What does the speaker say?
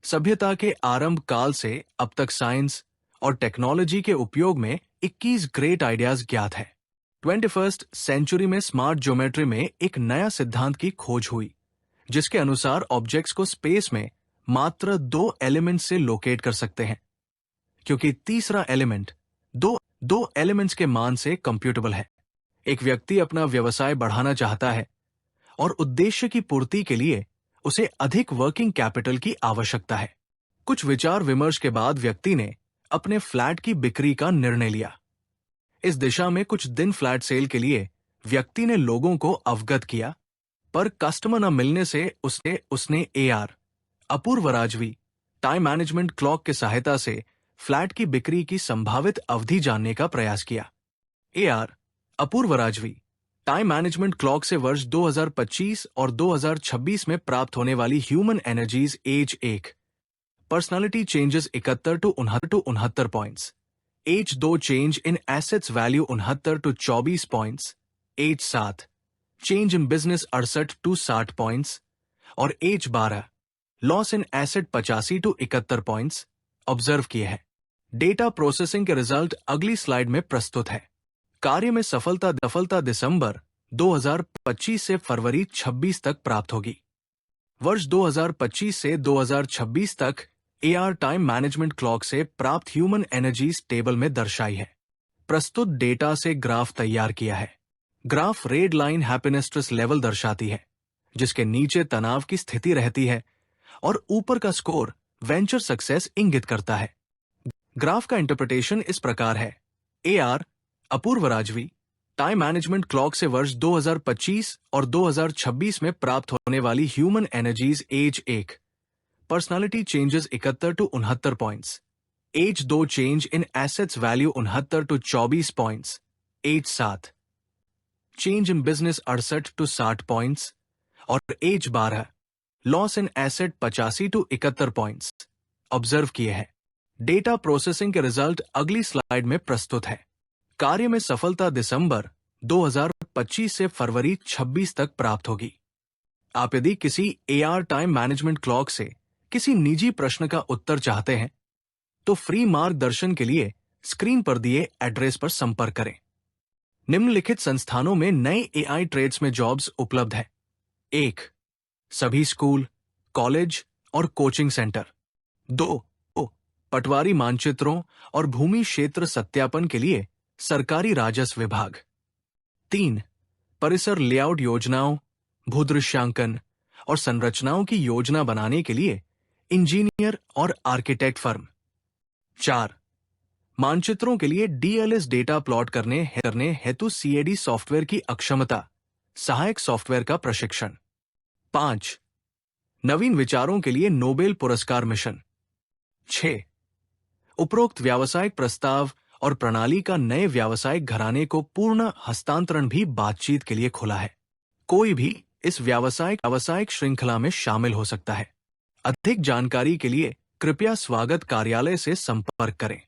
सभ्यता के आरंभ काल से अब तक साइंस और टेक्नोलॉजी के उपयोग में 21 ग्रेट आइडियाज ज्ञात है। 21st सेंचुरी में स्मार्ट ज्योमेट्री में एक नया सिद्धांत की खोज हुई, जिसके अनुसार ऑब्जेक्ट्स को स्पेस में मात्र 2 एलिमेंट से लोकेट कर सकते हैं, क्योंकि तीसरा एलिमेंट दो एलिमेंट्स के मान से कंप्यूटेबल है। एक व्यक्ति अपना व्यवसाय बढ़ाना चाहता है और उद्देश्य की पूर्ति के लिए उसे अधिक वर्किंग कैपिटल की आवश्यकता है। कुछ विचार विमर्श के बाद व्यक्ति ने अपने फ्लैट की बिक्री का निर्णय लिया। इस दिशा में कुछ दिन फ्लैट सेल के लिए व्यक्ति ने लोगों को अवगत किया, पर कस्टमर न मिलने से उसने AR Apurva Rajvi time management clock की सहायता से फ्लैट की बिक्री की संभावित अवधि जानने का प्रयास किया। AR Apurva Rajvi time management clock से वर्ष 2025 और 2026 में प्राप्त होने वाली human energies age 1, personality changes 71 to 69 points, age 2 change in assets value 69 to 24 points, age 7 change in business 68 to 60 points और age 12 loss in asset 85 to 71 points observe किए हैं। डेटा प्रोसेसिंग के रिजल्ट अगली स्लाइड में प्रस्तुत है। कार्य में सफलता दिसंबर 2025 से फरवरी 26 तक प्राप्त होगी। वर्ष 2025 से 2026 तक AR टाइम मैनेजमेंट क्लॉक से प्राप्त ह्यूमन एनर्जीज टेबल में दर्शाई है। प्रस्तुत डेटा से ग्राफ तैयार किया है। Graph red line happiness stress level दर्शाती है, जिसके नीचे तनाव की स्थिति रहती है, और ऊपर का स्कोर वेंचर सक्सेस इंगित करता है। ग्राफ का इंटरप्रिटेशन इस प्रकार है। AR Apurva Rajvi time management clock से वर्ष 2025 और 2026 में प्राप्त होने वाली human energies age 1, personality changes 71 to 69 points, age 2 change in assets value 69 to 24 points, age 7 change in business 68 to 60 points और age 12 loss in asset 85 to 71 points observe किए हैं। डेटा प्रोसेसिंग के रिजल्ट अगली स्लाइड में प्रस्तुत है। कार्य में सफलता दिसंबर 2025 से फरवरी 26 तक प्राप्त होगी। आप यदि किसी AR टाइम मैनेजमेंट क्लॉक से किसी निजी प्रश्न का उत्तर चाहते हैं, तो फ्री मार्गदर्शन के लिए स्क्रीन पर दिए एड्रेस पर संपर्क करें। निम्नलिखित संस्थानों में नए AI ट्रेड्स में जॉब्स उपलब्ध हैं। 1. सभी स्कूल, कॉलेज और कोचिंग सेंटर। 2. पटवारी मानचित्रों और भूमि क्षेत्र सत्यापन के लिए सरकारी राजस्व विभाग। 3. परिसर लेआउट योजनाओं, भूदृश्यांकन और संरचनाओं की योजना बनाने के लिए इंजीनियर और आर्किटेक्ट फर्म। 4. मानचित्रों के लिए DLS डेटा प्लॉट करने हेतु CAD सॉफ्टवेयर की अक्षमता, सहायक सॉफ्टवेयर का प्रशिक्षण। 5. नवीन विचारों के लिए नोबेल पुरस्कार मिशन। 6. उपरोक्त व्यावसायिक प्रस्ताव और प्रणाली का नए व्यावसायिक घराने को पूर्ण हस्तांतरण भी बातचीत के लिए खुला है। कोई भी इस व्यावसायिक श्रृंखला में शामिल हो सकता है। अधिक जानकारी के लिए कृपया स्वागत कार्यालय से संपर्क करें।